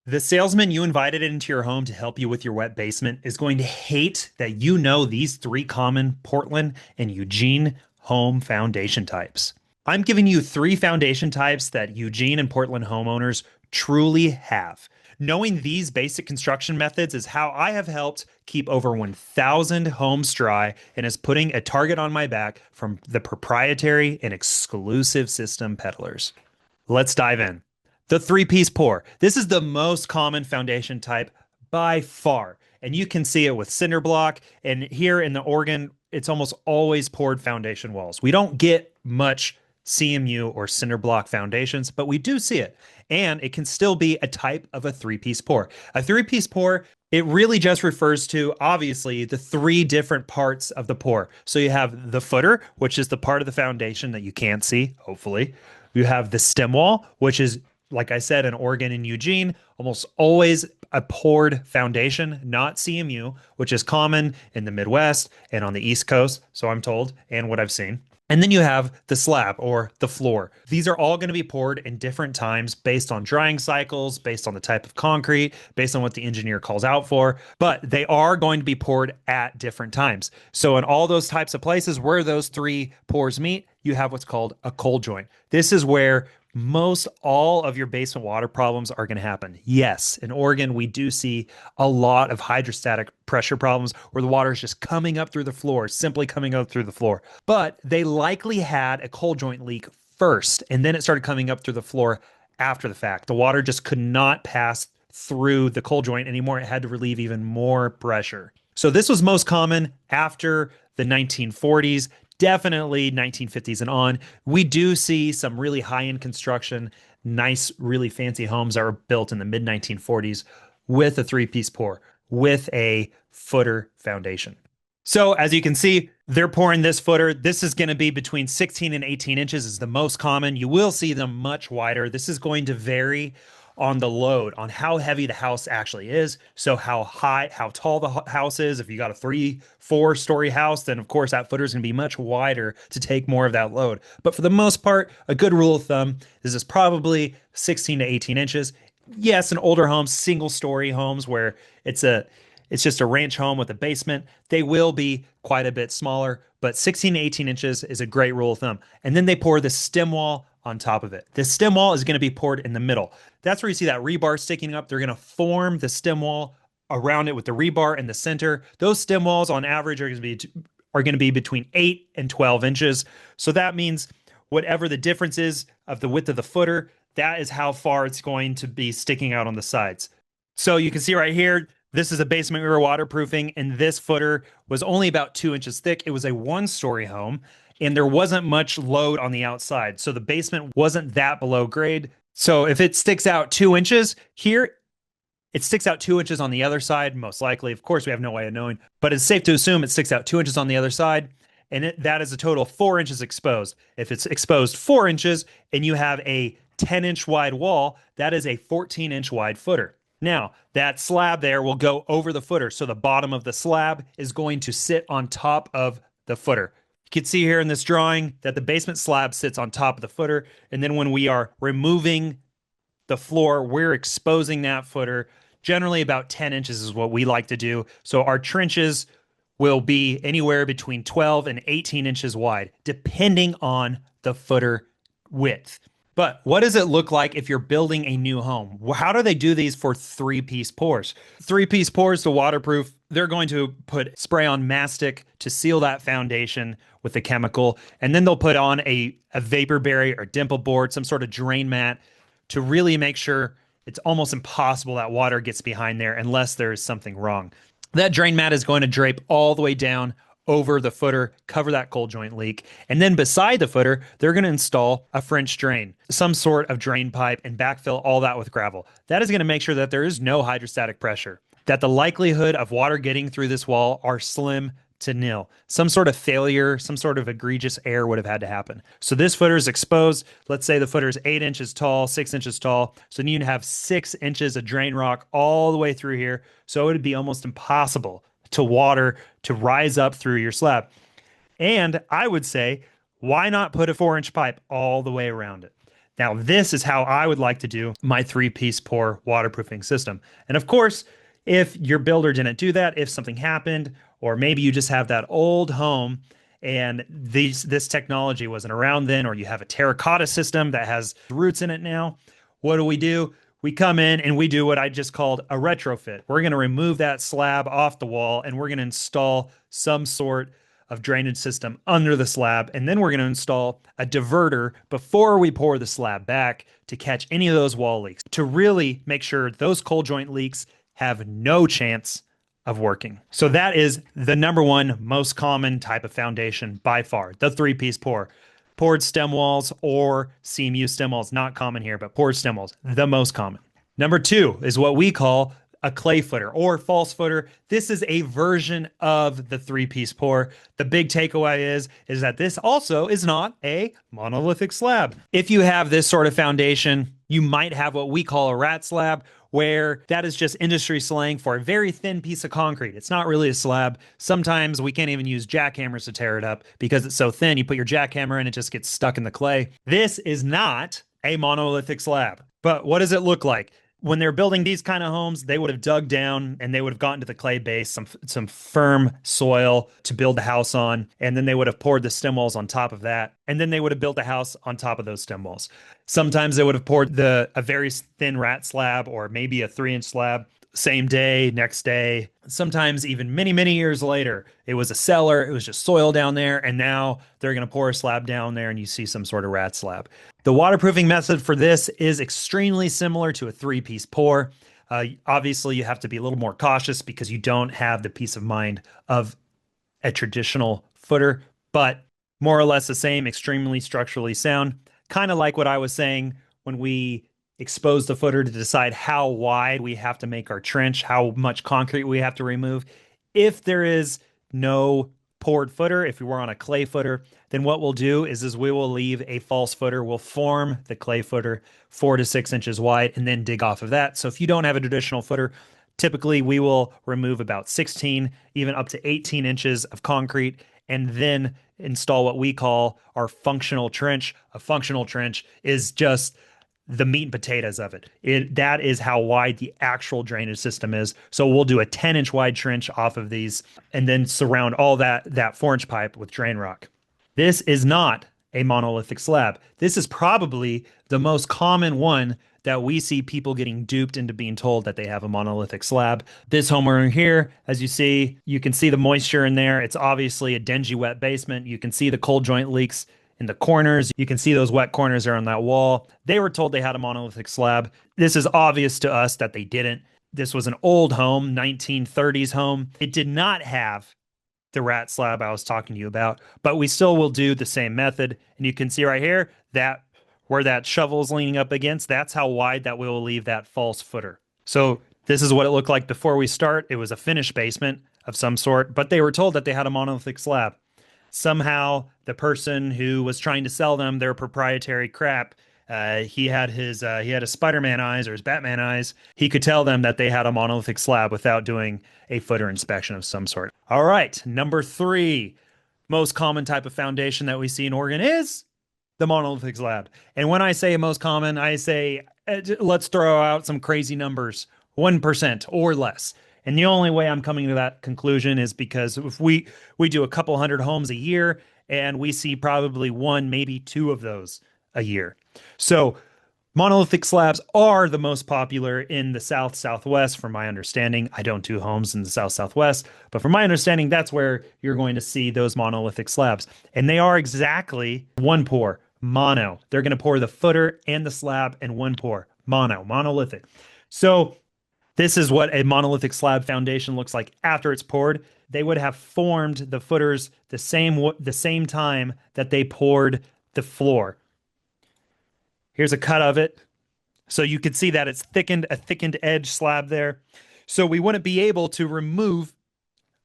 The salesman you invited into your home to help you with your wet basement is going to hate that you know these three common Portland and Eugene home foundation types. I'm giving you three foundation types that Eugene and Portland homeowners truly have. Knowing these basic construction methods is how I have helped keep over 1,000 homes dry and is putting a target on my back from the proprietary and exclusive system peddlers. Let's dive in. The three-piece pour. This is the most common foundation type by far. And you can see it with cinder block. And here in the Oregon, it's almost always poured foundation walls. We don't get much CMU or cinder block foundations, but we do see it. And it can still be a type of a three-piece pour. A three-piece pour, it really just refers to, obviously, the three different parts of the pour. So you have the footer, which is the part of the foundation that you can't see, hopefully. You have the stem wall, which is, like I said, in Oregon and Eugene, almost always a poured foundation, not CMU, which is common in the Midwest and on the East Coast, so I'm told, and what I've seen. And then you have the slab or the floor. These are all going to be poured in different times based on drying cycles, based on the type of concrete, based on what the engineer calls out for, but they are going to be poured at different times. So in all those types of places where those three pours meet, you have what's called a cold joint. This is where most all of your basement water problems are going to happen. Yes, in Oregon, we do see a lot of hydrostatic pressure problems where the water is just coming up through the floor, simply coming up through the floor. But they likely had a cold joint leak first, and then it started coming up through the floor after the fact. The water just could not pass through the cold joint anymore. It had to relieve even more pressure. So this was most common after the 1940s. Definitely 1950s and on. We do see some really high-end construction, nice, really fancy homes that were built in the mid 1940s with a three-piece pour, with a footer foundation. So as you can see, they're pouring this footer. This is going to be between 16 and 18 inches is the most common. You will see them much wider. This is going to vary on the load, on how heavy the house actually is. So how high, how tall the house is. If you got a 3-4 story house, then of course that footer is going to be much wider to take more of that load. But for the most part, a good rule of thumb is this probably 16 to 18 inches. Yes, in older homes, single story homes where it's just a ranch home with a basement, they will be quite a bit smaller, but 16 to 18 inches is a great rule of thumb. And then they pour the stem wall on top of it. The stem wall is going to be poured in the middle. That's where you see that rebar sticking up. They're going to form the stem wall around it with the rebar in the center. Those stem walls on average are going to be between 8 and 12 inches. So that means whatever the difference is of the width of the footer, that is how far it's going to be sticking out on the sides. So you can see right here, this is a basement we were waterproofing, and this footer was only about 2 inches thick. It was a 1-story home, and there wasn't much load on the outside. So the basement wasn't that below grade. So if it sticks out 2 inches here, it sticks out 2 inches on the other side, most likely. Of course, we have no way of knowing, but it's safe to assume it sticks out 2 inches on the other side, and that is a total of 4 inches exposed. If it's exposed 4 inches and you have a 10-inch wide wall, that is a 14-inch wide footer. Now, that slab there will go over the footer. So the bottom of the slab is going to sit on top of the footer. You can see here in this drawing that the basement slab sits on top of the footer. And then when we are removing the floor, we're exposing that footer. Generally about 10 inches is what we like to do. So our trenches will be anywhere between 12 and 18 inches wide, depending on the footer width. But what does it look like if you're building a new home? How do they do these for three-piece pours? Three-piece pours to waterproof, they're going to put spray on mastic to seal that foundation with the chemical, and then they'll put on a vapor barrier or dimple board, some sort of drain mat to really make sure it's almost impossible that water gets behind there unless there is something wrong. That drain mat is going to drape all the way down over the footer, cover that cold joint leak. And then beside the footer, they're going to install a French drain, some sort of drain pipe, and backfill all that with gravel. That is going to make sure that there is no hydrostatic pressure, that the likelihood of water getting through this wall are slim to nil. Some sort of failure, some sort of egregious error would have had to happen. So this footer is exposed. Let's say the footer is 8 inches tall, 6 inches tall. So you have 6 inches of drain rock all the way through here. So it would be almost impossible to water to rise up through your slab. And I would say, why not put a 4-inch pipe all the way around it? Now, this is how I would like to do my three-piece pour waterproofing system. And of course, if your builder didn't do that, if something happened, or maybe you just have that old home and this technology wasn't around then, or you have a terracotta system that has roots in it now, what do? We come in and we do what I just called a retrofit. We're going to remove that slab off the wall and we're going to install some sort of drainage system under the slab. And then we're going to install a diverter before we pour the slab back to catch any of those wall leaks, to really make sure those cold joint leaks have no chance of working. So that is the number one most common type of foundation by far, the three-piece pour. Poured stem walls or CMU stem walls, not common here, but poured stem walls, the most common. Number two is what we call a clay footer or false footer. This is a version of the three-piece pour. The big takeaway is that this also is not a monolithic slab. If you have this sort of foundation, you might have what we call a rat slab, where that is just industry slang for a very thin piece of concrete. It's not really a slab. Sometimes we can't even use jackhammers to tear it up because it's so thin. You put your jackhammer and it just gets stuck in the clay. This is not a monolithic slab. But what does it look like? When they're building these kind of homes, they would have dug down and they would have gotten to the clay base, some firm soil to build the house on, and then they would have poured the stem walls on top of that, and then they would have built a house on top of those stem walls. Sometimes they would have poured a very thin rat slab or maybe a 3-inch slab. Same day, next day, sometimes even many, many years later, it was a cellar, it was just soil down there, and now they're going to pour a slab down there and you see some sort of rat slab. The waterproofing method for this is extremely similar to a three-piece pour. Obviously, you have to be a little more cautious because you don't have the peace of mind of a traditional footer, but more or less the same, extremely structurally sound. Kind of like what I was saying when we expose the footer to decide how wide we have to make our trench, how much concrete we have to remove. If there is no poured footer, if we were on a clay footer, then what we'll do is we will leave a false footer. We'll form the clay footer 4 to 6 inches wide and then dig off of that. So if you don't have a traditional footer, typically we will remove about 16, even up to 18 inches of concrete and then install what we call our functional trench. A functional trench is just the meat and potatoes of it. That is how wide the actual drainage system is. So we'll do a 10-inch wide trench off of these and then surround all that 4-inch pipe with drain rock. This is not a monolithic slab. This is probably the most common one that we see people getting duped into being told that they have a monolithic slab. This homeowner here, as you can see the moisture in there. It's obviously a dingy wet basement. You can see the cold joint leaks in the corners. You can see those wet corners there on that wall. They were told they had a monolithic slab. This is obvious to us that they didn't. This was an old home, 1930s home. It did not have the rat slab I was talking to you about, but we still will do the same method. And you can see right here that where that shovel is leaning up against, that's how wide that we will leave that false footer. So this is what it looked like before we start. It was a finished basement of some sort, but they were told that they had a monolithic slab. Somehow the person who was trying to sell them their proprietary crap, he had his Spider-Man eyes or his Batman eyes. He could tell them that they had a monolithic slab without doing a footer inspection of some sort. All right, number 3 most common type of foundation that we see in Oregon is the monolithic slab. And when I say most common, I say let's throw out some crazy numbers, 1% or less. And the only way I'm coming to that conclusion is because if we do a couple hundred homes a year and we see probably 1, maybe 2 of those a year. So monolithic slabs are the most popular in the South Southwest, from my understanding. I don't do homes in the South Southwest, but from my understanding, that's where you're going to see those monolithic slabs. And they are exactly one pour, mono. They're going to pour the footer and the slab in one pour, monolithic. So this is what a monolithic slab foundation looks like after it's poured. They would have formed the footers the same time that they poured the floor. Here's a cut of it. So you can see that it's a thickened edge slab there. So we wouldn't be able to remove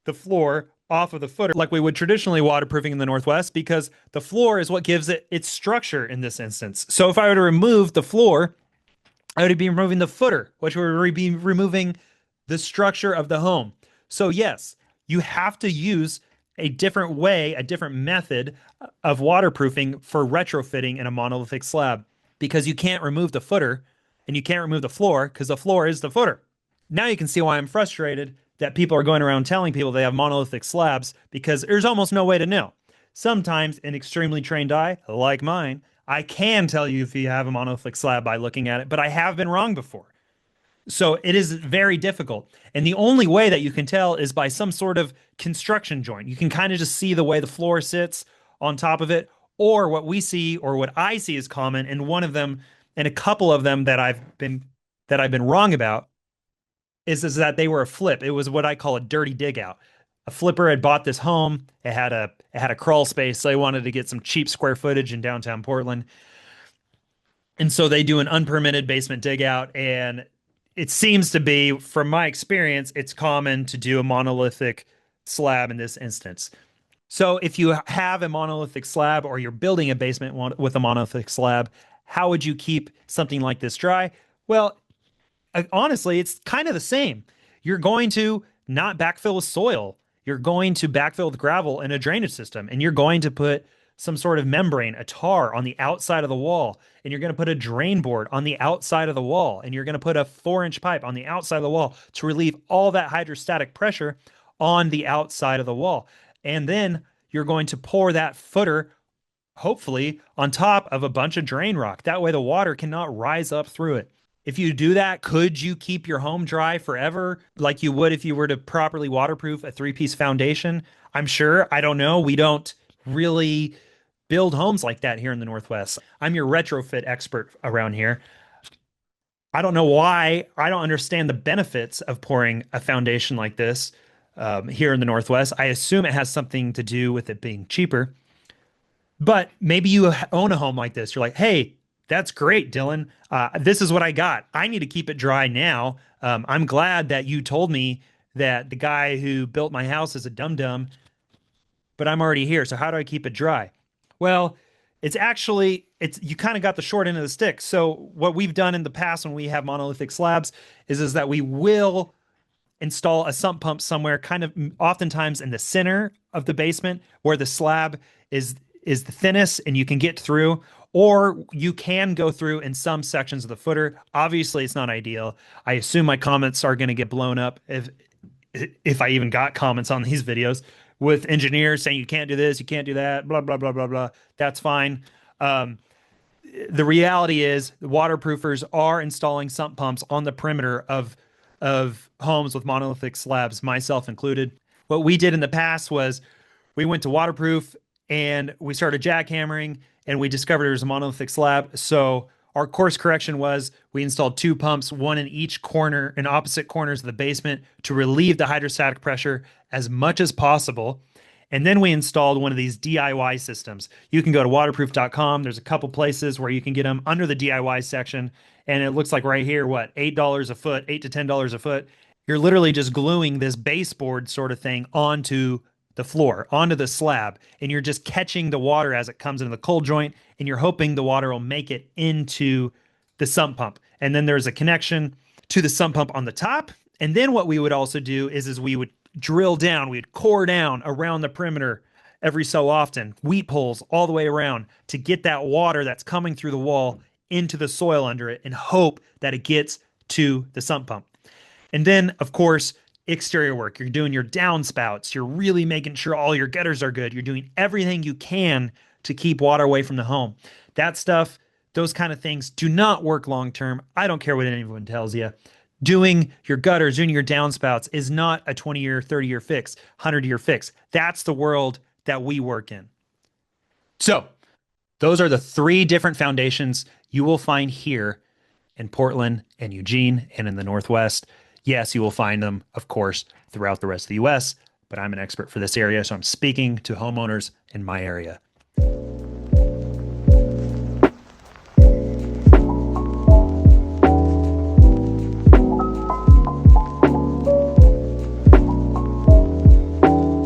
the floor off of the footer like we would traditionally waterproofing in the Northwest, because the floor is what gives it its structure in this instance. So if I were to remove the floor, I would be removing the footer, which would be removing the structure of the home. So yes, you have to use a different way, a different method of waterproofing for retrofitting in a monolithic slab, because you can't remove the footer and you can't remove the floor because the floor is the footer. Now you can see why I'm frustrated that people are going around telling people they have monolithic slabs because there's almost no way to know. Sometimes an extremely trained eye, like mine, I can tell you if you have a monolithic slab by looking at it, but I have been wrong before. So it is very difficult. And the only way that you can tell is by some sort of construction joint. You can kind of just see the way the floor sits on top of it, or what we see, or what I see is common, and one of them, and a couple of them that I've been wrong about is that they were a flip. It was what I call a dirty dig out. A flipper had bought this home. It had a crawl space, so they wanted to get some cheap square footage in downtown Portland. And so they do an unpermitted basement dig out. And it seems to be, from my experience, it's common to do a monolithic slab in this instance. So if you have a monolithic slab or you're building a basement with a monolithic slab, how would you keep something like this dry? Well, honestly, it's kind of the same. You're going to not backfill with soil. You're going to backfill with gravel and a drainage system, and you're going to put some sort of membrane, a tar on the outside of the wall, and you're going to put a drain board on the outside of the wall, and you're going to put a 4-inch pipe on the outside of the wall to relieve all that hydrostatic pressure on the outside of the wall. And then you're going to pour that footer, hopefully, on top of a bunch of drain rock. That way the water cannot rise up through it. If you do that, could you keep your home dry forever like you would if you were to properly waterproof a three-piece foundation? I'm sure. I don't know. We don't really build homes like that here in the Northwest. I'm your retrofit expert around here. I don't know why. I don't understand the benefits of pouring a foundation like this here in the Northwest. I assume it has something to do with it being cheaper. But maybe you own a home like this. You're like, hey, that's great, Dylan. This is what I got. I need to keep it dry now. I'm glad that you told me that the guy who built my house is a dum dum, but I'm already here. So how do I keep it dry? Well, it's you kind of got the short end of the stick. So what we've done in the past when we have monolithic slabs is that we will install a sump pump somewhere, kind of oftentimes in the center of the basement where the slab is the thinnest and you can get through, or you can go through in some sections of the footer. Obviously, it's not ideal. I assume my comments are going to get blown up if I even got comments on these videos with engineers saying you can't do this, you can't do that, blah blah blah blah blah. That's fine. The reality is the waterproofers are installing sump pumps on the perimeter of homes with monolithic slabs, myself included. What we did in the past was we went to waterproof and we started jackhammering and we discovered there was a monolithic slab. So our course correction was we installed 2 pumps, one in each corner, in opposite corners of the basement to relieve the hydrostatic pressure as much as possible. And then we installed one of these DIY systems. You can go to waterproof.com. There's a couple places where you can get them under the DIY section. And it looks like right here, what, $8 a foot, $8 to $10 a foot. You're literally just gluing this baseboard sort of thing onto the floor, onto the slab, and you're just catching the water as it comes into the cold joint, and you're hoping the water will make it into the sump pump. And then there's a connection to the sump pump on the top. And then what we would also do is we would drill down, we'd core down around the perimeter every so often, wheat poles all the way around to get that water that's coming through the wall into the soil under it and hope that it gets to the sump pump. And then, of course, exterior work. You're doing your downspouts. You're really making sure all your gutters are good. You're doing everything you can to keep water away from the home. That stuff, those kind of things do not work long term. I don't care what anyone tells you. Doing your gutters, doing your downspouts is not a 20-year, 30-year fix, 100-year fix. That's the world that we work in. So those are the 3 different foundations you will find here in Portland and Eugene and in the Northwest. Yes, you will find them, of course, throughout the rest of the US, but I'm an expert for this area, so I'm speaking to homeowners in my area.